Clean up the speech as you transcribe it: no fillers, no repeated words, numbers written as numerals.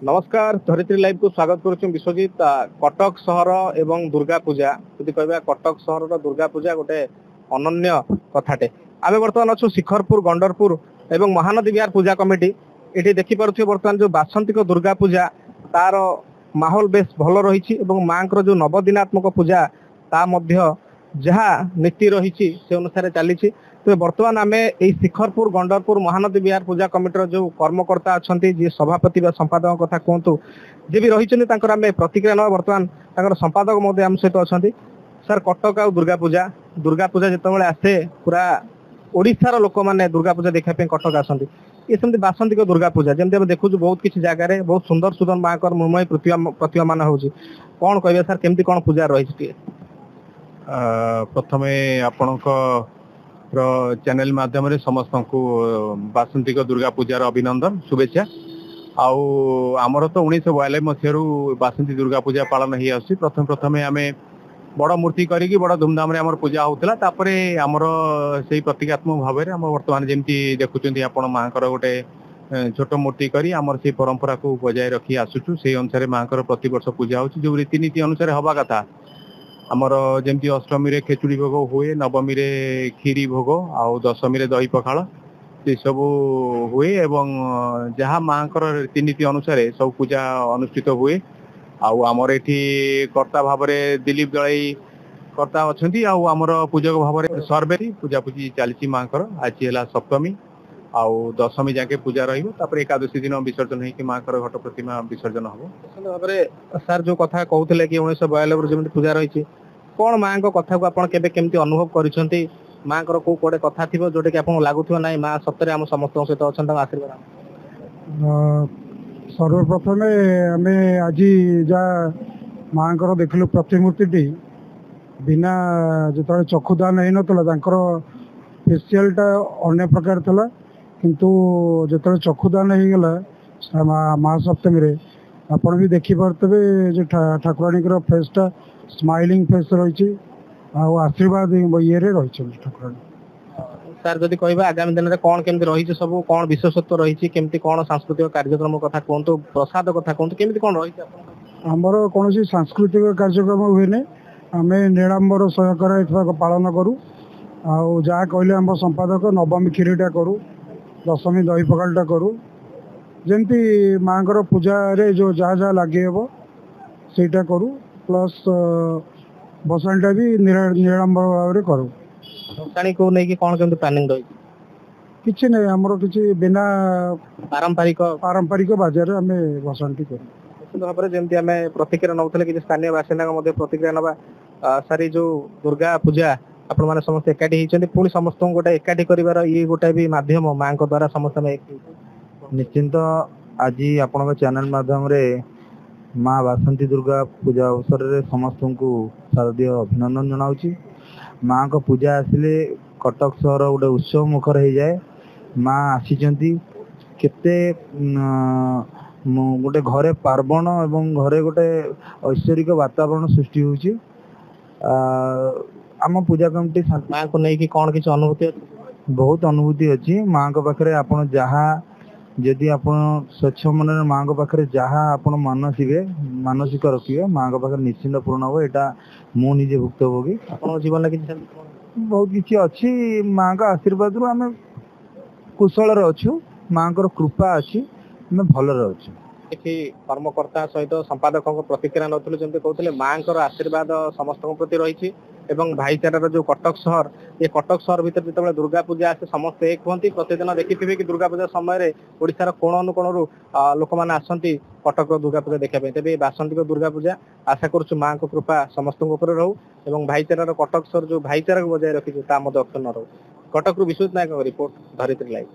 नमस्कार धरित्री लाइव को स्वागत करुछु विश्वजीत कटक सहर एवं दुर्गा पूजा जदि कहबा कटक सहर दुर्गा पूजा गोटे अनन्य कथाटे आमे वर्तमान अच्छु शिखरपुर गंडरपुर एवं महानदी विहार पूजा कमिटी एठी देखि पारुछु वर्तमान जो बासंतिक दुर्गा पूजा तार माहौल बेस भल रही माँ जो नवदिनात्मक पूजा ता मध्य जहाँ नीति रही से अनुसार चली तो बर्तमान आम यही शिखरपुर गंडरपुर महानदी विहार पूजा कमिटर जो कर्मकर्ता अच्छा जी सभापति संपादक कथा कहतु जी भी रही आम प्रतिक्रिया ना बर्तमान संपादक आम सहित अच्छा सर कटक आ दुर्गा पूजा जिते आसे पूरा ओडिशार लोक मैंने दुर्गा पूजा देखापी कटक आसती ये सेमती बासंतिक दुर्गा पूजा जमी आम देखु बहुत किसी जगह बहुत सुंदर सुंदर माँ मृण्मयी प्रतिमान हो कौन कहे सर केमती कौन पूजा रही प्रथमे आपणक चैनल माध्यम समस्त को बासंतिक दुर्गा पूजार अभिनंदन शुभेच्छा आमर तो 1992 मसीह बासंती दुर्गा पूजा पालन ही आसी प्रथम प्रथम आम बड़ मूर्ति करी बड़ धूमधाम आम पूजा होता तापर आमर से प्रतीकात्मक भाव में आम बर्तमान जमी देखुं आपण माँ गोटे छोट मूर्ति करी आमर से परंपरा को बजाय रखी आसुचु से अनुसार माँ प्रति वर्ष पूजा हो जो रीतिनीति अनुसार हवा कथा आमर जमी अष्टमी रे खेचुड़ी भोग हुए नवमी रे खीरी भोग आउ दशमी रे दही पखाल से सब हुए एवं जहाँ माँ रीतिनीति अनुसार सब पूजा अनुष्ठित हुए आमर एठी कर्ता भाव में दिलीप दलाई कर्ता अच्छा आमर पूजक भाव में सर्वेरी पूजा पूजी चली माँ आज है सप्तमी आउ दशमी जाके पूजा रही एकादशी दिन विसर्जन होगी माँ घट प्रतिमा विसर्जन हम सर जो कथा कहते कि 1992 जमी पूजा रही कौन माँ कथा को आप केमती अनुभव कर माँ को कोड़े कथा थी जोटा कि आपको लगुव ना माँ सतरे आम समस्त सहित अच्छा आशीर्वाद सर्वप्रथमे आम आज जहाँ माँ देखलु प्रतिमूर्ति बिना जो चक्षुदान हो नाकर फेसियालटा अन्य प्रकार था किंतु जो चक्षुदान हो गला महासप्तमी रे आपण भी देखिपे जो ठाकुराणी फेसटा स्माइलिंग फेस रही आशीर्वाद ये रही ठाकुराणी सर जदि कह आगामी दिन में कौन केमती रही सब कौन विशेषत्व रही केमती कौन सांस्कृतिक कार्यक्रम कथा कहतु प्रसाद कथा कहतु केमती कौन रही आमर कौन सांस्कृतिक कार्यक्रम हुए आम निरांबर सहकार पालन करूँ आउ जहाँ कहले आम संपादक नवमी खीरीटा करूँ दशमी दही पखालटा करूँ जमती माँ पूजा रे जो जहाँ जहाँ लगे हे सेटा करूँ प्लस बसाणीटा भी निरांबर भाव में करूँ भसाणी को नहीं कौन केमती प्लानिंग रही किसी नहीं आमर किसी बिना पारंपरिक बाजार आम भसाणी करूँ निश्चित भाव में जमी आम प्रतिक्रिया नौले कि स्थानीय बासिंदा प्रतिक्रिया नवा सारी जो दुर्गा पूजा आपण मैंने समस्त एकाठी होती पुणी समस्त गोटे एकाठी कर ये गोटे भी माध्यम माँ द्वारा समस्त निश्चिंत आज आपण चैनल माध्यम रे माँ बासंती दुर्गा पूजा अवसर में समस्त को शारदीय अभिनंदन जनाऊँगी माँ को पूजा आसिले कटक सहर गोटे उत्सव मुखर हो जाए माँ आसी केते गोटे घरे पार्वण एवं घरे गोटे ऐश्वरिक वातावरण सृष्टि होची आम पूजा कमिटी माँ को नहीं कौन किसी अनुभूति बहुत अनुभूति अच्छी माँ को पाखे आपण जहाँ जदि आप स्वच्छ मन माँ को पाखे जहाँ आप मानसिबे मानसिक रखिए माँ को पाखे निश्चिंत पूर्ण हम यहाँ मु निजे भुक्तभोगी जीवन बहुत किसी अच्छी माँ का आशीर्वाद रू आम कुशल अच्छु माँ को कृपा अच्छी आम भलरे अच्छु किसी कर्मकर्ता सहित संपादक प्रतिक्रिया नौलु जमी कहते माँ आशीर्वाद समस्त प्रति रही एवं भाईचारार जो कटक सहर ये कटक सहर भितर जो दुर्गा पूजा आसे समस्त एक हमें प्रतिदिन देखिथे कि दुर्गा पूजा समय ओडिशार कोण अनुकोण लोक मैंने आसती कटक दुर्गा पूजा देखापी तेज बासंतिक दुर्गा पूजा आशा करुँ माँ को कृपा समस्त रहू और भाईचारार कटक सहर जो भाईचारा को बजाय रखी अक्षुण्ण रहू कटक विश्वजित नायक रिपोर्ट धरित्री लाइव।